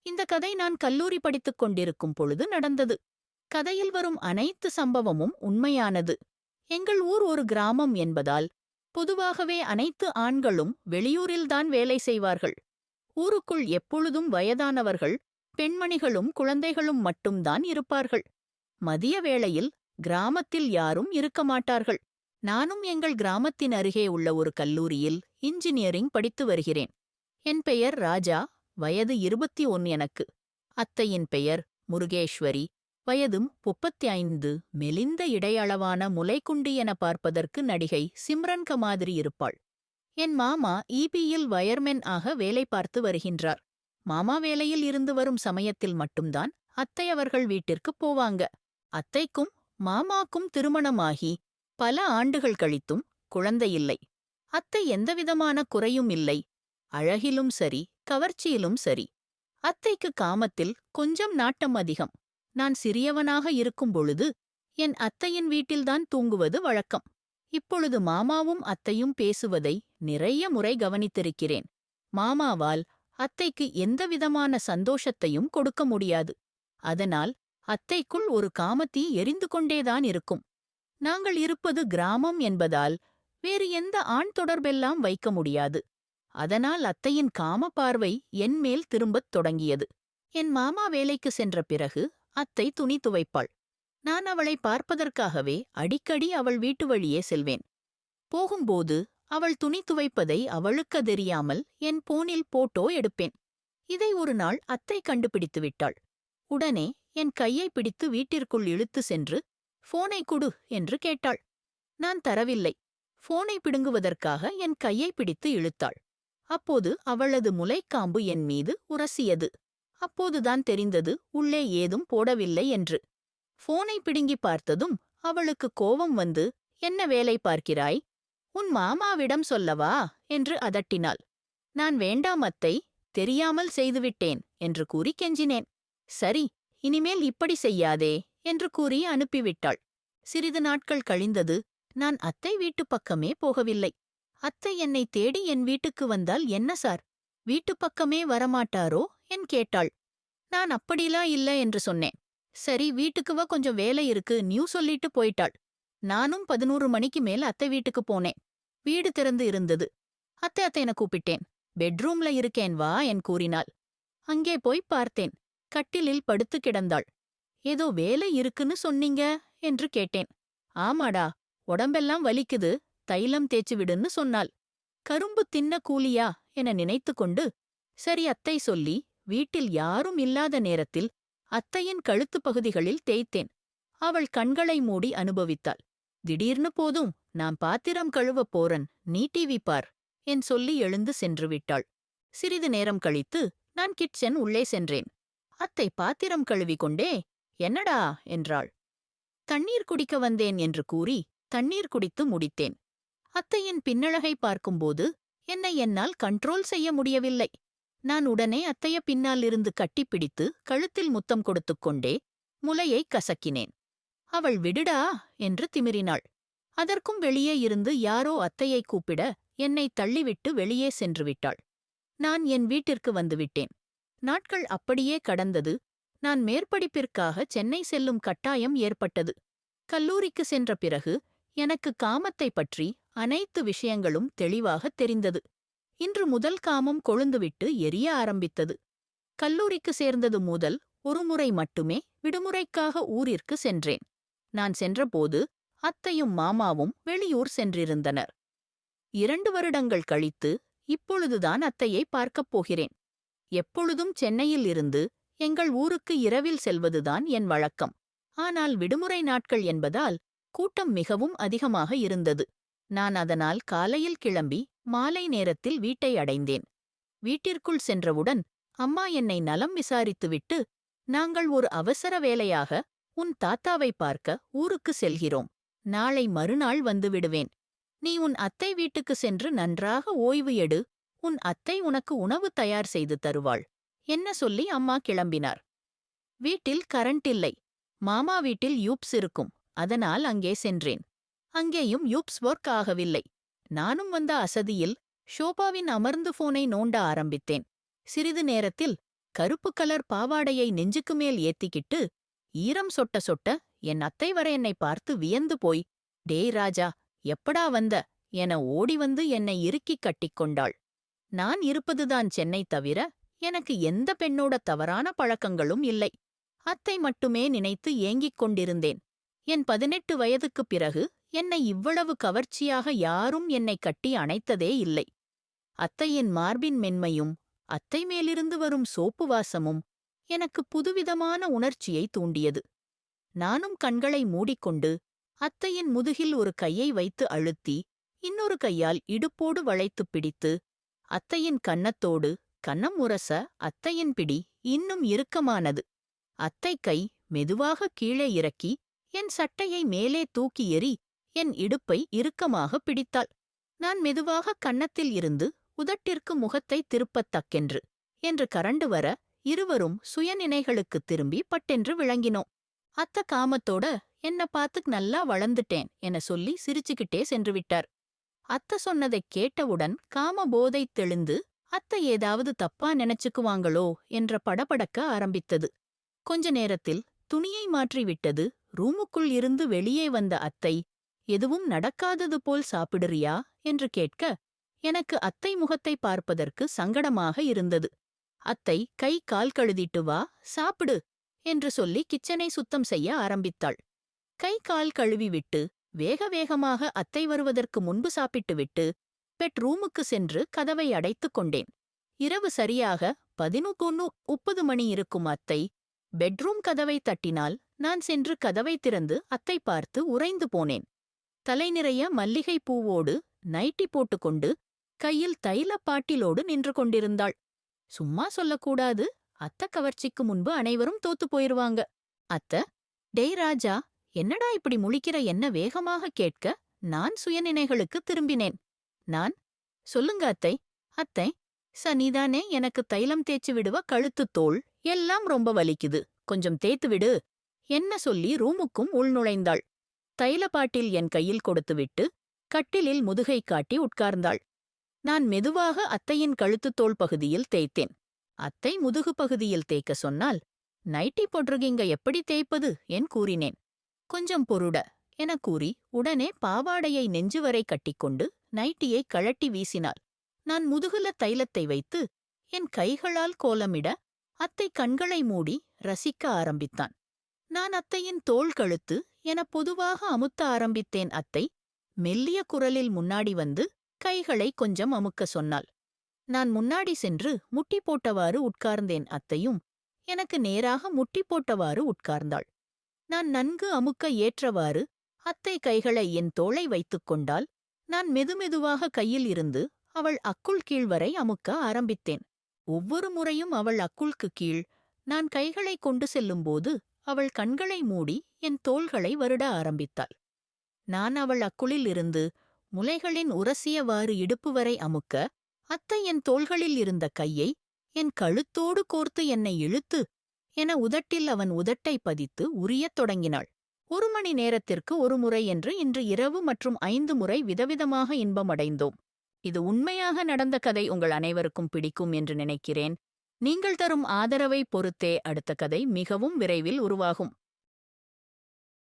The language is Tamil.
இந்த கதை நான் கல்லூரி படித்துக் கொண்டிருக்கும் பொழுது நடந்தது. கதையில் வரும் அனைத்து சம்பவமும் உண்மையானது. எங்கள் ஊர் ஒரு கிராமம் என்பதால் பொதுவாகவே அனைத்து ஆண்களும் வெளியூரில்தான் வேலை செய்வார்கள். ஊருக்குள் எப்பொழுதும் வயதானவர்கள், பெண்மணிகளும் குழந்தைகளும் மட்டும்தான் இருப்பார்கள். மதிய வேளையில் கிராமத்தில் யாரும் இருக்க மாட்டார்கள். நானும் எங்கள் கிராமத்தின் அருகே உள்ள ஒரு கல்லூரியில் இன்ஜினியரிங் படித்து வருகிறேன். என் பெயர் ராஜா. வயது 21 எனக்கு. அத்தையின் பெயர் முருகேஸ்வரி. வயதும் 35. மெலிந்த இடையளவான முலைக்குண்டி என பார்ப்பதற்கு நடிகை சிம்ரன்க மாதிரி இருப்பாள். என் மாமா ஈபியில் வயர்மென் ஆக வேலை பார்த்து வருகின்றார். மாமா வேலையில் இருந்து வரும் சமயத்தில் மட்டும்தான் அத்தை அவர்கள் வீட்டிற்குப் போவாங்க. அத்தைக்கும் மாமாக்கும் திருமணமாகி பல ஆண்டுகள் கழித்தும் குழந்தையில்லை. அத்தை எந்தவிதமான குறையும் இல்லை. அழகிலும் சரி, கவர்ச்சியிலும் சரி. அத்தைக்கு காமத்தில் கொஞ்சம் நாட்டம் அதிகம். நான் சிறியவனாக இருக்கும் பொழுது என் அத்தையின் வீட்டில்தான் தூங்குவது வழக்கம். இப்பொழுது மாமாவும் அத்தையும் பேசுவதை நிறைய முறை கவனித்திருக்கிறேன். மாமாவால் அத்தைக்கு எந்தவிதமான சந்தோஷத்தையும் கொடுக்க முடியாது. அதனால் அத்தைக்குள் ஒரு காமத்தீ எரிந்து கொண்டேதான் இருக்கும். நாங்கள் இருப்பது கிராமம் என்பதால் வேறு எந்த ஆண் தொடர்பெல்லாம் வைக்க முடியாது. அதனால் அத்தையின் காம பார்வை என்மேல் திரும்பத் தொடங்கியது. என் மாமா வேலைக்கு சென்ற பிறகு அத்தை துணி துவைப்பாள். நான் அவளை பார்ப்பதற்காகவே அடிக்கடி அவள் வீட்டு வழியே செல்வேன். போகும்போது அவள் துணி துவைப்பதை அவளுக்கு தெரியாமல் என் போனில் போட்டோ எடுப்பேன். இதை ஒரு நாள் அத்தை கண்டுபிடித்து விட்டாள். உடனே என் கையை பிடித்து வீட்டிற்குள் இழுத்து சென்று போனை குடு என்று கேட்டாள். நான் தரவில்லை. போனை பிடுங்குவதற்காக என் கையை பிடித்து இழுத்தாள். அப்போது அவளது முலைக்காம்பு என் மீது உரசியது. அப்போதுதான் தெரிந்தது உள்ளே ஏதும் போடவில்லை என்று. போனை பிடுங்கி பார்த்ததும் அவளுக்கு கோபம் வந்து, என்ன வேலை பார்க்கிறாய்? உன் மாமாவிடம் சொல்லவா என்று அதட்டினாள். நான் வேண்டாம் அத்தை, தெரியாமல் செய்துவிட்டேன் என்று கூறி கெஞ்சினேன். சரி, இனிமேல் இப்படி செய்யாதே என்று கூறி அனுப்பிவிட்டாள். சிறிது நாட்கள் கழிந்தது. நான் அத்தை வீட்டுப் பக்கமே போகவில்லை. அத்தை என்னை தேடி என் வீட்டுக்கு வந்தால் என்ன சார், வீட்டுப் பக்கமே வரமாட்டாரோ என் கேட்டாள். நான் அப்படிலாம் இல்ல என்று சொன்னேன். சரி, வீட்டுக்குவா கொஞ்சம் வேலை இருக்கு நியூ சொல்லிட்டு போயிட்டாள். நானும் 11 மணிக்கு மேல் அத்தை வீட்டுக்கு போனேன். வீடு திறந்து இருந்தது. அத்தை என கூப்பிட்டேன். பெட்ரூம்ல இருக்கேன் வா என் கூறினாள். அங்கே போய் பார்த்தேன். கட்டிலில் படுத்து கிடந்தாள். ஏதோ வேலை இருக்குன்னு சொன்னீங்க என்று கேட்டேன். ஆமாடா, உடம்பெல்லாம் வலிக்குது, தைலம் தேய்ச்சு விடுன்னு சொன்னாள். கரும்பு தின்ன கூலியா என நினைத்து கொண்டு சரி அத்தை சொல்லி வீட்டில் யாரும் இல்லாத நேரத்தில் அத்தையின் கழுத்து பகுதிகளில் தேய்த்தேன். அவள் கண்களை மூடி அனுபவித்தாள். திடீர்னு போதும், நான் பாத்திரம் கழுவப் போறன், நீ டிவி பார் என் சொல்லி எழுந்து சென்று விட்டாள். சிறிது நேரம் கழித்து நான் கிச்சன் உள்ளே சென்றேன். அத்தை பாத்திரம் கழுவிக் கொண்டே என்னடா என்றாள். தண்ணீர் குடிக்க வந்தேன் என்று கூறி தண்ணீர் குடித்து முடித்தேன். அத்தையின் பின்னழகை பார்க்கும்போது என்னை என்னால் கண்ட்ரோல் செய்ய முடியவில்லை. நான் உடனே அத்தைய பின்னால் இருந்து கட்டிப்பிடித்து கழுத்தில் முத்தம் கொடுத்துக் கொண்டே முலையை கசக்கினேன். அவள் விடுடா என்று திமிரினாள். அதற்கும் வெளியே இருந்து யாரோ அத்தையை கூப்பிட என்னை தள்ளிவிட்டு வெளியே சென்று விட்டாள். நான் என் வீட்டிற்கு வந்துவிட்டேன். நாட்கள் அப்படியே கடந்தது. நான் மேற்படிப்பிற்காக சென்னை செல்லும் கட்டாயம் ஏற்பட்டது. கல்லூரிக்கு சென்ற பிறகு எனக்கு காமத்தை பற்றி அனைத்து விஷயங்களும் தெளிவாகத் தெரிந்தது. இன்று முதல் காமம் கொழுந்துவிட்டு எரிய ஆரம்பித்தது. கல்லூரிக்கு சேர்ந்தது முதல் ஒருமுறை மட்டுமே விடுமுறைக்காக ஊரிற்கு சென்றேன். நான் சென்றபோது அத்தையும் மாமாவும் வெளியூர் சென்றிருந்தனர். 2 வருடங்கள் கழித்து இப்பொழுதுதான் அத்தையை பார்க்கப் போகிறேன். எப்பொழுதும் சென்னையில் இருந்து எங்கள் ஊருக்கு இரவில் செல்வதுதான் என் வழக்கம். ஆனால் விடுமுறை நாட்கள் என்பதால் கூட்டம் மிகவும் அதிகமாக இருந்தது. நான் அதனால் காலையில் கிளம்பி மாலை நேரத்தில் வீட்டை அடைந்தேன். வீட்டிற்குள் சென்றவுடன் அம்மா என்னை நலம் விசாரித்துவிட்டு, நாங்கள் ஒரு அவசர வேலையாக உன் தாத்தாவை பார்க்க ஊருக்கு செல்கிறோம். நாளை மறுநாள் வந்துவிடுவேன். நீ உன் அத்தை வீட்டுக்கு சென்று நன்றாக ஓய்வு எடு. உன் அத்தை உனக்கு உணவு தயார் செய்து தருவாள் என்ன சொல்லி அம்மா கிளம்பினார். வீட்டில் கரண்ட் இல்லை. மாமா வீட்டில் யூப்ஸ் இருக்கும். அதனால் அங்கே சென்றேன். அங்கேயும் யூப்ஸ் ஒர்க் ஆகவில்லை. நானும் வந்த அசதியில் ஷோபாவின் அமர்ந்து போனை நோண்ட ஆரம்பித்தேன். சிறிது நேரத்தில் கருப்பு கலர் பாவாடையை நெஞ்சுக்கு மேல் ஏத்திக்கிட்டு ஈரம் சொட்ட சொட்ட என் அத்தை வர என்னை பார்த்து வியந்து போய், "டேய் ராஜா, எப்படா வந்த?" என ஓடி வந்து என்னை இறுக்கிக் கட்டிக்கொண்டாள். நான் இருப்பதுதான் சென்னை தவிர எனக்கு எந்த பெண்ணோட தவறான பழக்கங்களும் இல்லை. அத்தை மட்டுமே நினைத்து ஏங்கிக் கொண்டிருந்தேன். என் 18 வயதுக்குப் பிறகு என்னை இவ்வளவு கவர்ச்சியாக யாரும் என்னை கட்டி அணைத்ததே இல்லை. அத்தையின் மார்பின் மென்மையும் அத்தை மேலிருந்து வரும் சோப்பு வாசமும் எனக்கு புதுவிதமான உணர்ச்சியை தூண்டியது. நானும் கண்களை மூடிக்கொண்டு அத்தையின் முதுகில் ஒரு கையை வைத்து அழுத்தி இன்னொரு கையால் இடுப்போடு வளைத்துப் பிடித்து அத்தையின் கன்னத்தோடு கன்னம் உரச அத்தையின் பிடி இன்னும் இறுக்கமானது. அத்தை கை மெதுவாக கீழே இறக்கி என் சட்டையை மேலே தூக்கி எறி என் இடுப்பை இறுக்கமாக பிடித்தாள். நான் மெதுவாக கன்னத்தில் இருந்து உதட்டிற்கு முகத்தை திருப்பத் தக்கென்று என்று கரண்டு வர இருவரும் சுயநினைகளுக்குத் திரும்பி பட்டென்று விளங்கினோம். அத்த காமத்தோட என்ன பார்த்து நல்லா வளர்ந்துட்டேன் என சொல்லி சிரிச்சுக்கிட்டே சென்று விட்டார். அத்த சொன்னதைக் கேட்டவுடன் காம போதை தெளிந்து அத்தை ஏதாவது தப்பா நினைச்சுக்குவாங்களோ என்ற படபடக்க ஆரம்பித்தது. கொஞ்ச நேரத்தில் துணியை மாற்றிவிட்டது ரூமுக்குள் இருந்து வெளியே வந்த அத்தை, "எதுவும் நடக்காதது போல் சாப்பிடுறியா?" என்று கேட்க எனக்கு அத்தை முகத்தை பார்ப்பதற்கு சங்கடமாக இருந்தது. அத்தை, "கை கால் கழுதிட்டு வா, சாப்பிடு" என்று சொல்லி கிச்சனை சுத்தம் செய்ய ஆரம்பித்தாள். கை கால் கழுவிவிட்டு வேக வேகமாக அத்தை வருவதற்கு முன்பு சாப்பிட்டுவிட்டு பெட் ரூமுக்கு சென்று கதவை அடைத்துக் கொண்டேன். இரவு சரியாக 11:30 மணி இருக்கும். அத்தை பெட்ரூம் கதவை தட்டினால் நான் சென்று கதவை திறந்து அத்தை பார்த்து உறைந்து போனேன். தலை நிறைய மல்லிகை பூவோடு நைட்டி போட்டுக்கொண்டு கையில் தைல பாட்டிலோடு நின்று கொண்டிருந்தாள். சும்மா சொல்லக்கூடாது, அத்த கவர்ச்சிக்கு முன்பு அனைவரும் தோத்து போயிருவாங்க. "அத்த, டேய் ராஜா, என்னடா இப்படி முழிக்கிற?" என்ன வேகமாக கேட்க நான் சுயநினைகளுக்கு திரும்பினேன். நான், "சொல்லுங்க அத்தை." "அத்தை, சனிதானே எனக்கு தைலம் தேய்ச்சி விடுவ, கழுத்துத் தோள் எல்லாம் ரொம்ப வலிக்குது, கொஞ்சம் தேய்த்து விடு" என்ன சொல்லி ரூமுக்கும் உள்நுழைந்தாள். தைலப்பாட்டில் என் கையில் கொடுத்துவிட்டு கட்டிலில் முதுகை காட்டி உட்கார்ந்தாள். நான் மெதுவாக அத்தையின் கழுத்துத் தோள் பகுதியில் தேய்த்தேன். அத்தை முதுகு பகுதியில் தேய்க்க சொன்னால், "நைட்டி போட்டிருக்கீங்க, எப்படி தேய்ப்பது?" என் கூறினேன். "கொஞ்சம் பொருட" எனக் கூறி உடனே பாவாடையை நெஞ்சுவரை கட்டிக்கொண்டு நைட்டியை கழட்டி வீசினாள். நான் முதுகுல தைலத்தை வைத்து என் கைகளால் கோலமிட அத்தை கண்களை மூடி ரசிக்க ஆரம்பித்தான். நான் அத்தையின் தோள் கழுத்து என பொதுவாக அமுத்த ஆரம்பித்தேன். அத்தை மெல்லிய குரலில் முன்னாடி வந்து கைகளை கொஞ்சம் அமுக்க சொன்னாள். நான் முன்னாடி சென்று முட்டி போட்டவாறு உட்கார்ந்தேன். அத்தையும் எனக்கு நேராக முட்டி போட்டவாறு உட்கார்ந்தாள். நான் நன்கு அமுக்க ஏற்றவாறு அத்தை கைகளை என் தோளை வைத்துக் கொண்டால் நான் மெதுமெதுவாக கையில் இருந்து அவள் அக்குள் கீழ் வரை அமுக்க ஆரம்பித்தேன். ஒவ்வொரு முறையும் அவள் அக்குள்க்கு கீழ் நான் கைகளை கொண்டு செல்லும்போது அவள் கண்களை மூடி என் தோள்களை வருட ஆரம்பித்தாள். நான் அவள் அக்குளில் இருந்து முலைகளின் உரசியவாறு இடுப்பு வரை அமுக்க அத்தை என் தோள்களில் இருந்த கையை என் கழுத்தோடு கோர்த்து என்னை இழுத்து என உதட்டில் அவன் உதட்டை பதித்து உரியத் தொடங்கினாள். 1 மணி நேரத்திற்கு 1 முறை என்று இன்று இரவு மற்றும் 5 முறை விதவிதமாக இன்பமடைந்தோம். இது உண்மையாக நடந்த கதை. உங்கள் அனைவருக்கும் பிடிக்கும் என்று நினைக்கிறேன். நீங்கள் தரும் ஆதரவை பொறுத்தே அடுத்த கதை மிகவும் விரைவில் உருவாகும்.